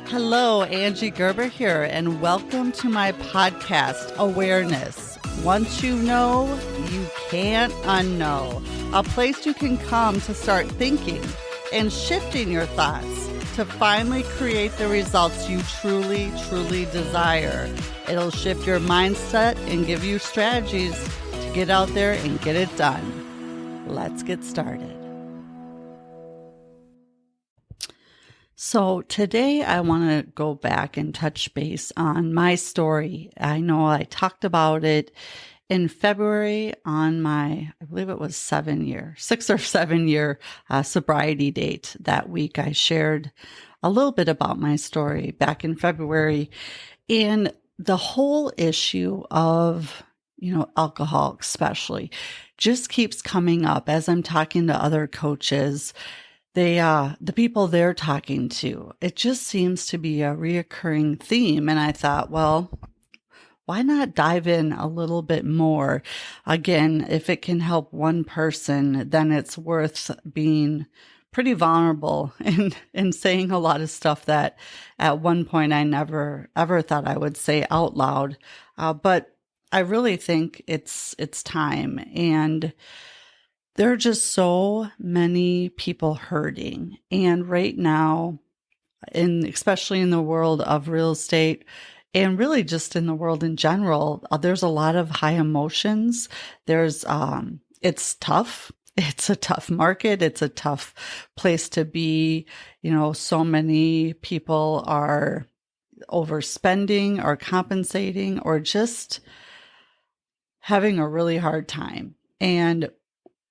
Hello, Angie Gerber here, and welcome to my podcast, Awareness. Once you know, you can't unknow. A place you can come to start thinking and shifting your thoughts to finally create the results you truly, truly desire. It'll shift your mindset and give you strategies to get out there and get it done. Let's get started. So today I want to go back and touch base on my story. I know I talked about it in February on my, I believe it was 6 or 7 year sobriety date. That week I shared a little bit about my story back in February, and the whole issue of, alcohol especially just keeps coming up as I'm talking to other coaches. The people they're talking to, it just seems to be a reoccurring theme. And I thought, well, why not dive in a little bit more? Again, if it can help one person, then it's worth being pretty vulnerable and saying a lot of stuff that at one point I never ever thought I would say out loud. But I really think it's time. And there are just so many people hurting. And right now, especially in the world of real estate and really just in the world in general, there's a lot of high emotions. It's tough. It's a tough market. It's a tough place to be. So many people are overspending or compensating or just having a really hard time. And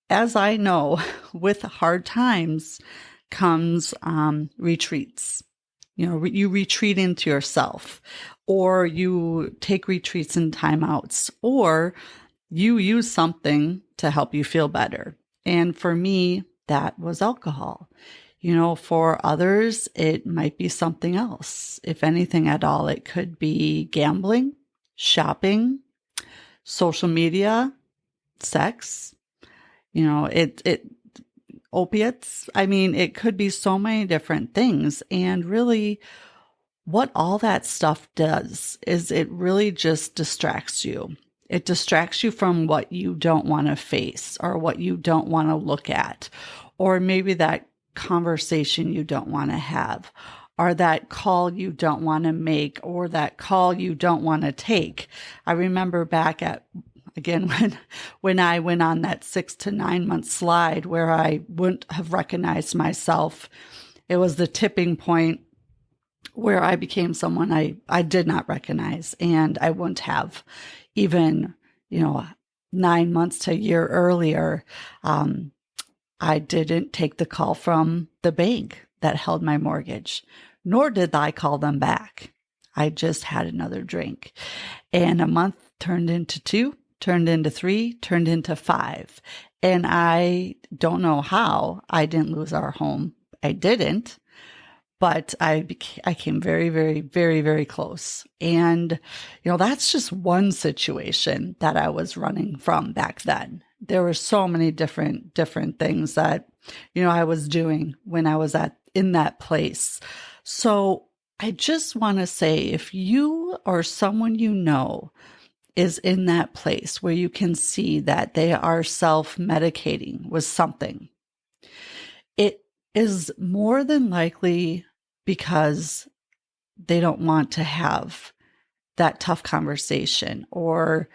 as I know, with hard times comes retreats. You retreat into yourself, or you take retreats and timeouts, or you use something to help you feel better. And for me, that was alcohol. For others, it might be something else. If anything at all, it could be gambling, shopping, social media, sex. Opiates. I mean, it could be so many different things. And really, what all that stuff does is it really just distracts you. It distracts you from what you don't want to face or what you don't want to look at, or maybe that conversation you don't want to have, or that call you don't want to make, or that call you don't want to take. I remember back again, when I went on that 6 to 9 month slide where I wouldn't have recognized myself, it was the tipping point where I became someone I did not recognize, and I wouldn't have even, 9 months to a year earlier. I didn't take the call from the bank that held my mortgage, nor did I call them back. I just had another drink, and a month turned into 2. Turned into 3, turned into 5. And I don't know how I didn't lose our home. I didn't, but I came very, very, very, very close. And, that's just one situation that I was running from back then. There were so many different things that, I was doing when I was in that place. So I just want to say, if you or someone is in that place where you can see that they are self-medicating with something, it is more than likely because they don't want to have that tough conversation or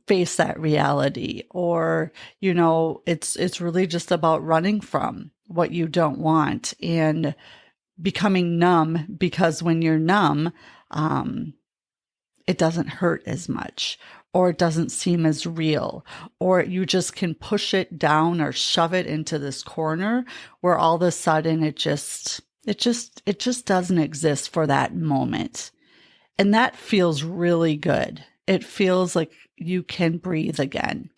face that reality, or, it's really just about running from what you don't want and becoming numb, because when you're numb, it doesn't hurt as much, or it doesn't seem as real, or you just can push it down or shove it into this corner where all of a sudden it just doesn't exist for that moment. And that feels really good. It feels like you can breathe again.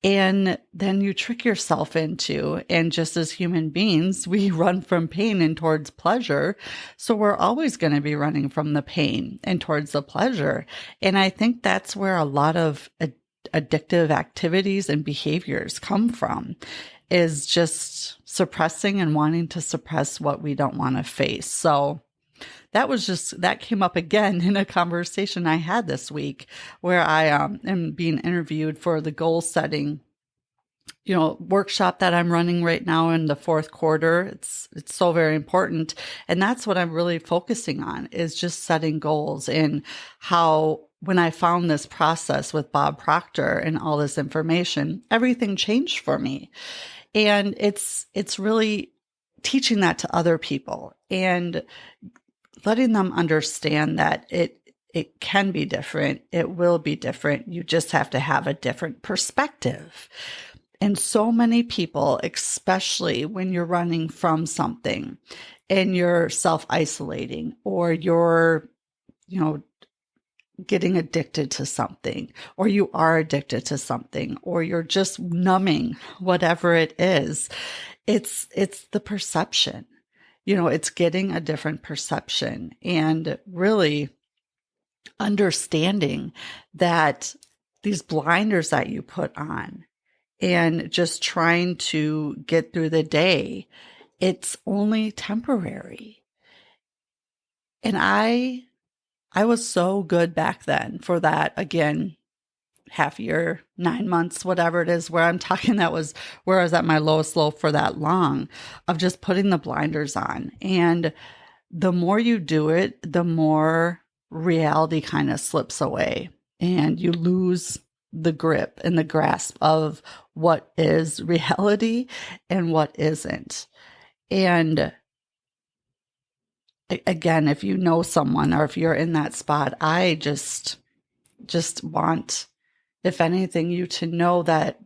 And then you trick yourself into, and just as human beings, we run from pain and towards pleasure. So we're always going to be running from the pain and towards the pleasure. And I think that's where a lot of addictive activities and behaviors come from, is just suppressing and wanting to suppress what we don't want to face. So that came up again in a conversation I had this week where I am being interviewed for the goal setting, workshop that I'm running right now in the fourth quarter. It's so very important. And that's what I'm really focusing on, is just setting goals, and how when I found this process with Bob Proctor and all this information, everything changed for me. And it's really teaching that to other people and letting them understand that it can be different. It will be different. You just have to have a different perspective. And so many people, especially when you're running from something and you're self-isolating, or you're, getting addicted to something, or you are addicted to something, or you're just numbing, whatever it is, it's the perception. It's getting a different perception, and really understanding that these blinders that you put on and just trying to get through the day, it's only temporary. And I was so good back then for that, again, half year, 9 months, whatever it is, where I'm talking, that was where I was at my lowest low for that long, of just putting the blinders on. And the more you do it, the more reality kind of slips away, and you lose the grip and the grasp of what is reality and what isn't. And again, if you know someone, or if you're in that spot, I just want, if anything, you to know that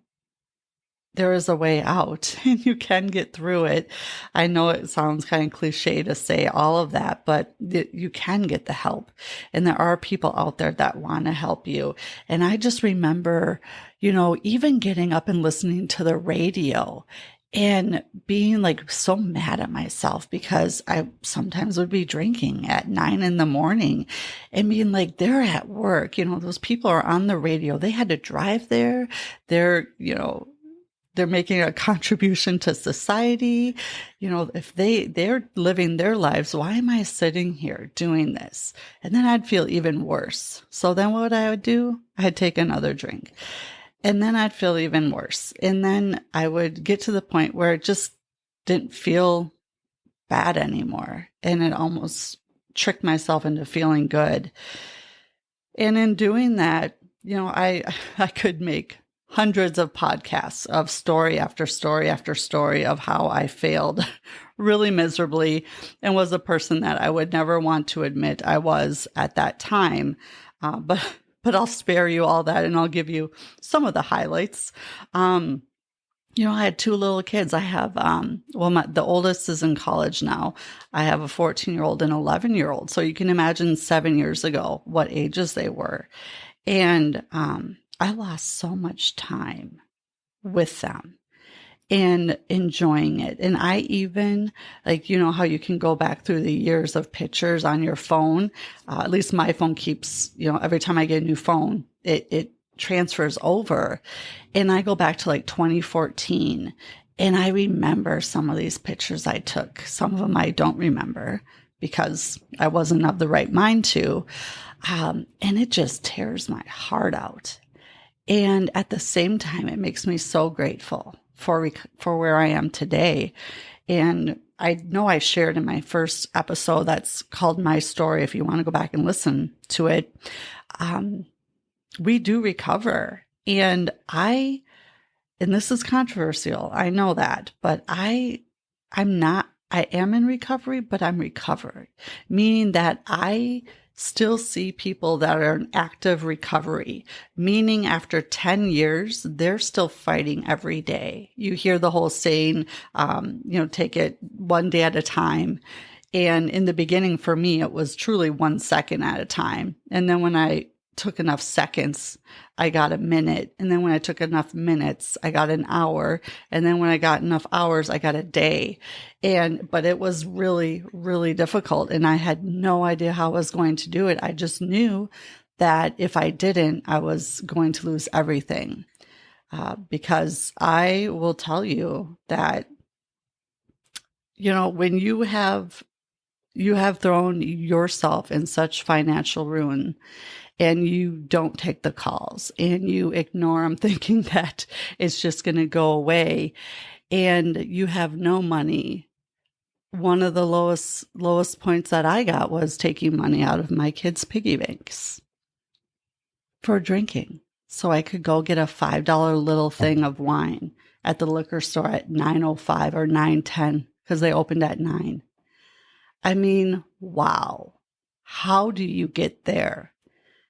there is a way out and you can get through it. I know it sounds kind of cliche to say all of that, but you can get the help. And there are people out there that want to help you. And I just remember, even getting up and listening to the radio and being like so mad at myself because I sometimes would be drinking at 9 a.m. and being like, they're at work. Those people are on the radio. They had to drive there. They're making a contribution to society. If they're living their lives, why am I sitting here doing this? And then I'd feel even worse. So then what I would do, I'd take another drink, and then I'd feel even worse. And then I would get to the point where it just didn't feel bad anymore. And it almost tricked myself into feeling good. And in doing that, I could make hundreds of podcasts of story after story after story of how I failed really miserably and was a person that I would never want to admit I was at that time. But I'll spare you all that, and I'll give you some of the highlights. I had 2 little kids. I have, the oldest is in college now. I have a 14-year-old and 11-year-old. So you can imagine 7 years ago what ages they were. And I lost so much time with them and enjoying it. And I even, how you can go back through the years of pictures on your phone. At least my phone keeps, every time I get a new phone, it transfers over. And I go back to 2014, and I remember some of these pictures I took. Some of them I don't remember because I wasn't of the right mind to. And it just tears my heart out. And at the same time, it makes me so grateful for where I am today. And I know I shared in my first episode that's called My Story. If you want to go back and listen to it, we do recover. And this is controversial, I know that, but I am in recovery, but I'm recovered, meaning that I still see people that are in active recovery, meaning after 10 years, they're still fighting every day. You hear the whole saying, take it one day at a time. And in the beginning, for me, it was truly 1 second at a time. And then when I took enough seconds, I got a minute. And then when I took enough minutes, I got an hour. And then when I got enough hours, I got a day. But it was really, really difficult. And I had no idea how I was going to do it. I just knew that if I didn't, I was going to lose everything. Because I will tell you that, when you have You have thrown yourself in such financial ruin, and you don't take the calls and you ignore them thinking that it's just going to go away, and you have no money. One of the lowest points that I got was taking money out of my kids' piggy banks for drinking. So I could go get a $5 little thing of wine at the liquor store at 9:05 or 9:10 because they opened at 9. I mean, wow. How do you get there?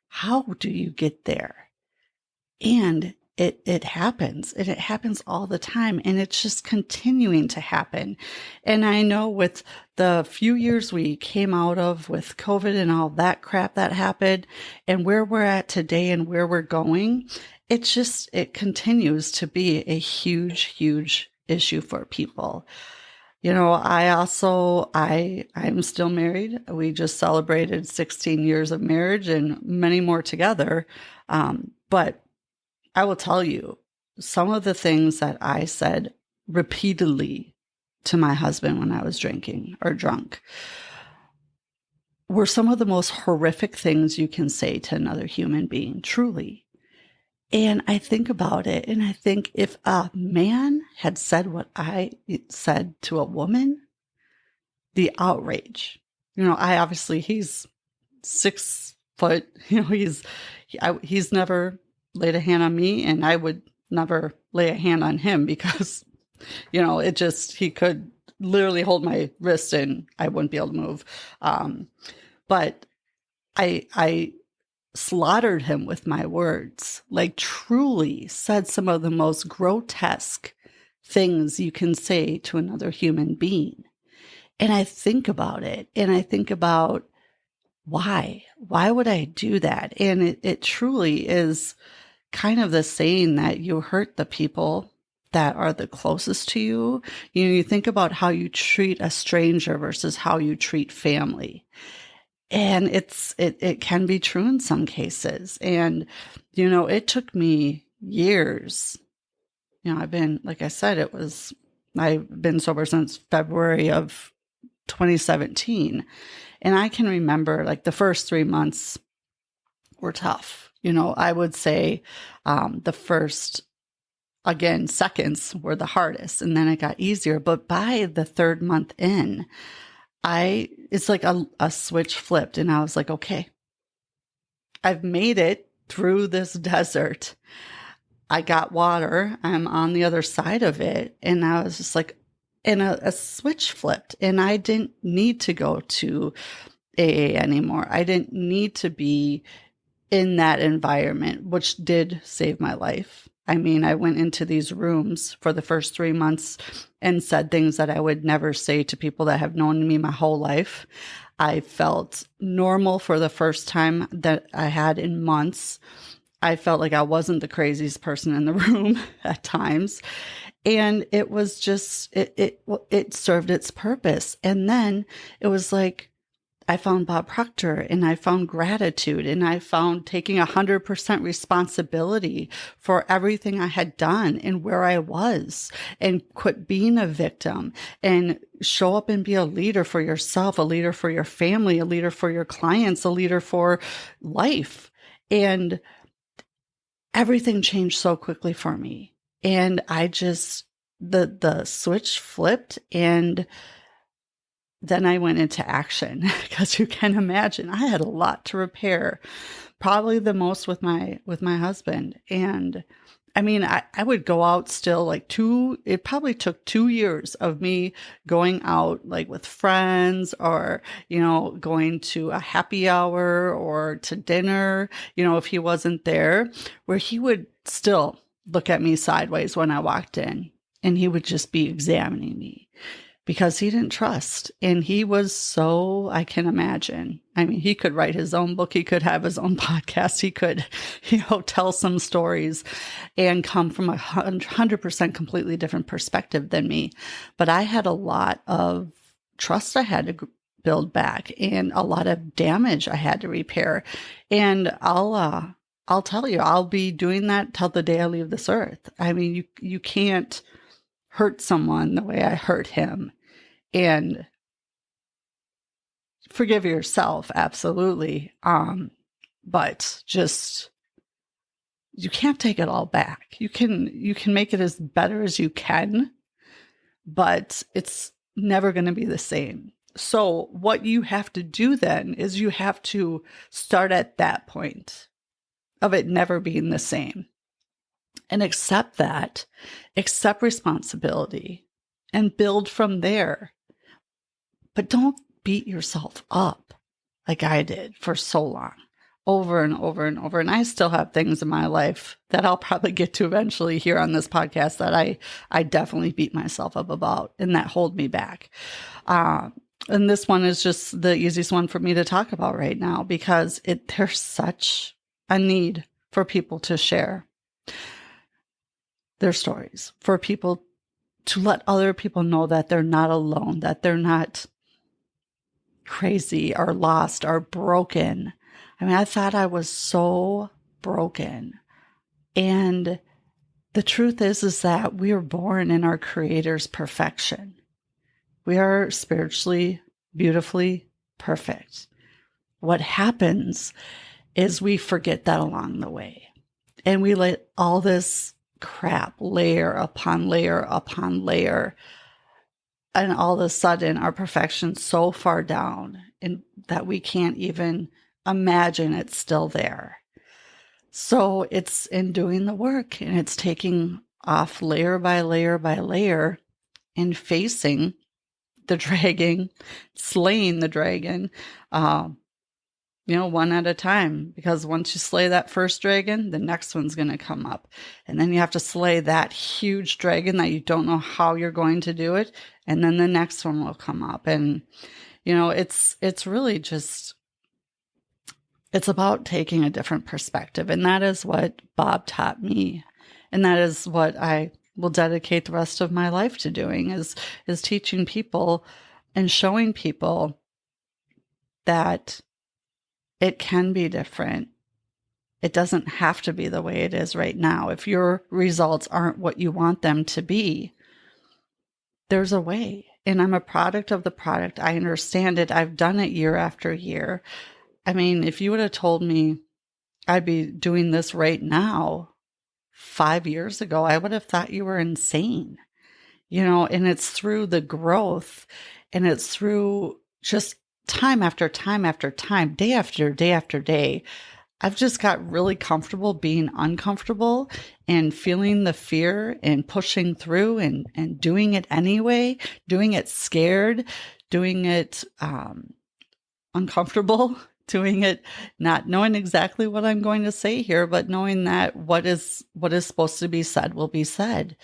How do you get there? And it happens, and it happens all the time, and it's just continuing to happen. And I know with the few years we came out of with COVID and all that crap that happened, and where we're at today and where we're going, it continues to be a huge, huge issue for people. I'm still married. We just celebrated 16 years of marriage and many more together. But I will tell you, some of the things that I said repeatedly to my husband when I was drinking or drunk were some of the most horrific things you can say to another human being, truly. And I think about it, and I think if a man had said what I said to a woman, the outrage. He's 6 foot. He's never laid a hand on me, and I would never lay a hand on him because, he could literally hold my wrist and I wouldn't be able to move. But I slaughtered him with my words, like truly said some of the most grotesque things you can say to another human being. And I think about it, and I think about why would I do that? And it truly is kind of the saying that you hurt the people that are the closest to you. You think about how you treat a stranger versus how you treat family. And it can be true in some cases. And, it took me years. I've been, like I said, I've been sober since February of 2017. And I can remember like the first 3 months were tough. I would say the first, again, seconds were the hardest, and then it got easier. But by the 3rd month in, it's like a switch flipped, and I was like, okay, I've made it through this desert. I got water. I'm on the other side of it. And I was just like, and a switch flipped, and I didn't need to go to AA anymore. I didn't need to be in that environment, which did save my life. I mean, I went into these rooms for the first 3 months and said things that I would never say to people that have known me my whole life. I felt normal for the first time that I had in months. I felt like I wasn't the craziest person in the room at times. And it was just, it served its purpose. And then it was like, I found Bob Proctor, and I found gratitude, and I found taking 100% responsibility for everything I had done and where I was, and quit being a victim and show up and be a leader for yourself, a leader for your family, a leader for your clients, a leader for life. And everything changed so quickly for me. And I just, the switch flipped, and then I went into action because you can imagine I had a lot to repair, probably the most with my husband. And I mean, I would go out still it probably took 2 years of me going out like with friends or, going to a happy hour or to dinner, if he wasn't there, where he would still look at me sideways when I walked in, and he would just be examining me, because he didn't trust. And he was so, I can imagine. I mean, he could write his own book. He could have his own podcast. He could, tell some stories and come from 100% completely different perspective than me. But I had a lot of trust I had to build back, and a lot of damage I had to repair. And I'll tell you, I'll be doing that till the day I leave this earth. I mean, you can't hurt someone the way I hurt him. And Forgive yourself, absolutely. But just, you can't take it all back. You can make it as better as you can, but it's never going to be the same. So what you have to do then is you have to start at that point of it never being the same and accept that, accept responsibility, and build from there. But don't beat yourself up like I did for so long, over and over and over. And I still have things in my life that I'll probably get to eventually here on this podcast that I definitely beat myself up about and that hold me back. And this one is just the easiest one for me to talk about right now because there's such a need for people to share their stories, for people to let other people know that they're not alone, that they're not crazy or lost or broken. I mean, I thought I was so broken. And the truth is that we are born in our Creator's perfection. We are spiritually, beautifully perfect. What happens is we forget that along the way. And we let all this crap layer upon layer upon layer. And all of a sudden, our perfection's so far down that we can't even imagine it's still there. So it's in doing the work, and it's taking off layer by layer by layer and facing the dragon, slaying the dragon, one at a time. Because once you slay that first dragon, the next one's going to come up. And then you have to slay that huge dragon that you don't know how you're going to do it. And then the next one will come up. And, it's really just, it's about taking a different perspective. And that is what Bob taught me. And that is what I will dedicate the rest of my life to doing is teaching people and showing people that it can be different. It doesn't have to be the way it is right now. If your results aren't what you want them to be, there's a way. And I'm a product of the product. I understand it. I've done it year after year. I mean, if you would have told me I'd be doing this right now 5 years ago, I would have thought you were insane. And it's through the growth, and it's through just time after time after time, day after day after day. I've just got really comfortable being uncomfortable and feeling the fear and pushing through and doing it anyway, doing it scared, doing it uncomfortable, doing it not knowing exactly what I'm going to say here, but knowing that what is supposed to be said will be said.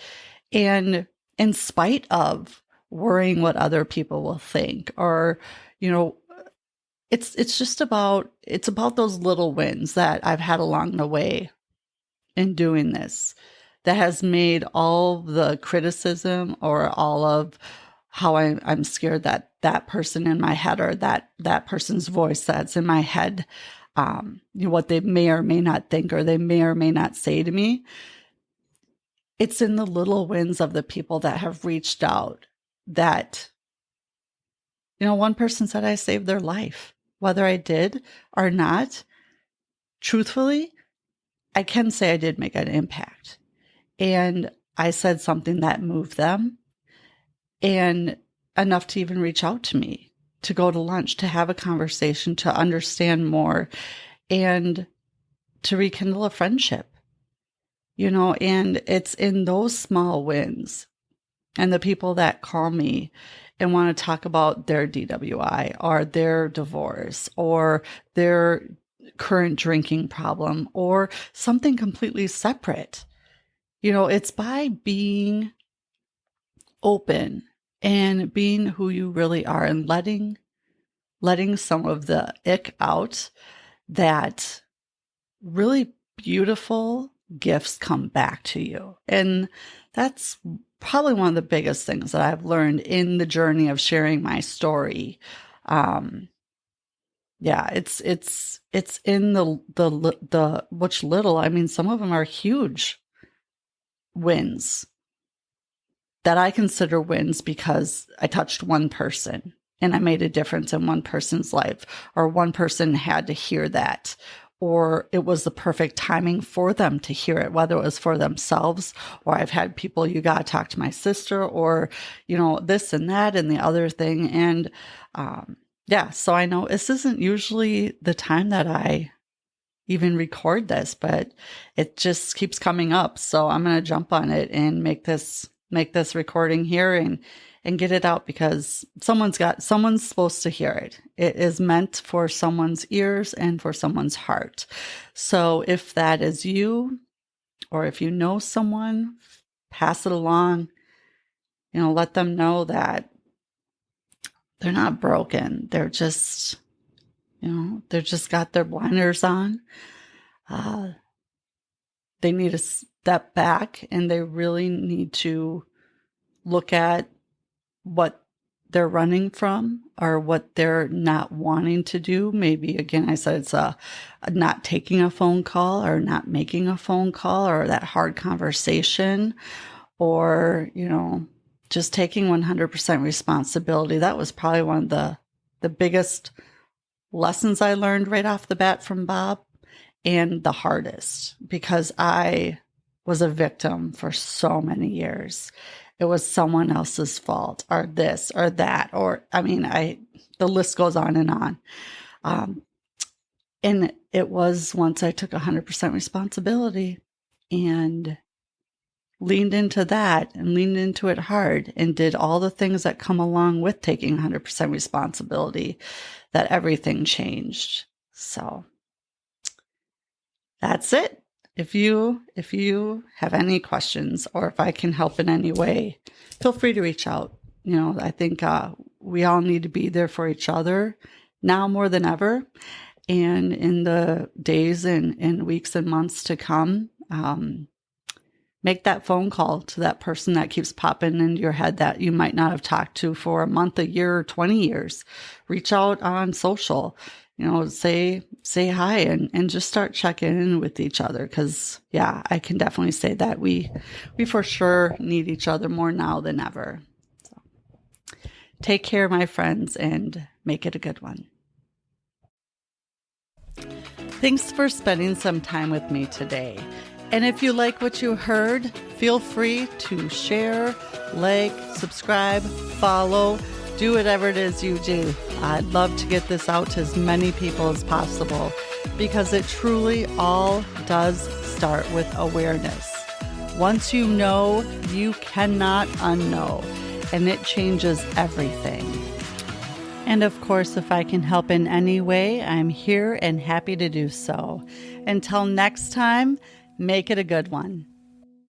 And in spite of worrying what other people will think, or, it's about those little wins that I've had along the way in doing this that has made all the criticism or all of how I'm scared that person in my head, or that person's voice that's in my head, what they may or may not think, or they may or may not say to me. It's in the little wins of the people that have reached out that, one person said I saved their life. Whether I did or not, truthfully, I can say I did make an impact. And I said something that moved them, and enough to even reach out to me, to go to lunch, to have a conversation, to understand more, and to rekindle a friendship. And it's in those small wins, and the people that call me and want to talk about their DWI or their divorce or their current drinking problem or something completely separate. It's by being open and being who you really are and letting some of the ick out, that really beautiful gifts come back to you. And that's probably one of the biggest things that I've learned in the journey of sharing my story. It's in the which little, I mean, some of them are huge wins that I consider wins because I touched one person, and I made a difference in one person's life, or one person had to hear that, or it was the perfect timing for them to hear it, whether it was for themselves, or I've had people, you got to talk to my sister, or, this and that and the other thing. And yeah, so I know this isn't usually the time that I even record this, but it just keeps coming up. So I'm going to jump on it and make this recording here and get it out, because someone's supposed to hear it. It is meant for someone's ears and for someone's heart. So if that is you, or if you know someone, pass it along, let them know that they're not broken. They're just, they're just got their blinders on. They need to step back, and they really need to look at what they're running from, or what they're not wanting to do. Maybe, again, I said it's a not taking a phone call, or not making a phone call, or that hard conversation, or, just taking 100% responsibility. That was probably one of the biggest lessons I learned right off the bat from Bob, and the hardest, because I was a victim for so many years. It was someone else's fault, or this or that, or the list goes on and on. And it was once I took 100% responsibility and leaned into that, and leaned into it hard, and did all the things that come along with taking 100% responsibility, that everything changed. So that's it. If you have any questions, or if I can help in any way, feel free to reach out. I think we all need to be there for each other now more than ever. And in the days and weeks and months to come, make that phone call to that person that keeps popping into your head that you might not have talked to for a month, a year, or 20 years. Reach out on social, say hi, and just start checking in with each other. Because, yeah, I can definitely say that we for sure need each other more now than ever. So, take care, my friends, and make it a good one. Thanks for spending some time with me today. And if you like what you heard, feel free to share, like, subscribe, follow, do whatever it is you do. I'd love to get this out to as many people as possible, because it truly all does start with awareness. Once you know, you cannot unknow, and it changes everything. And of course, if I can help in any way, I'm here and happy to do so. Until next time, make it a good one.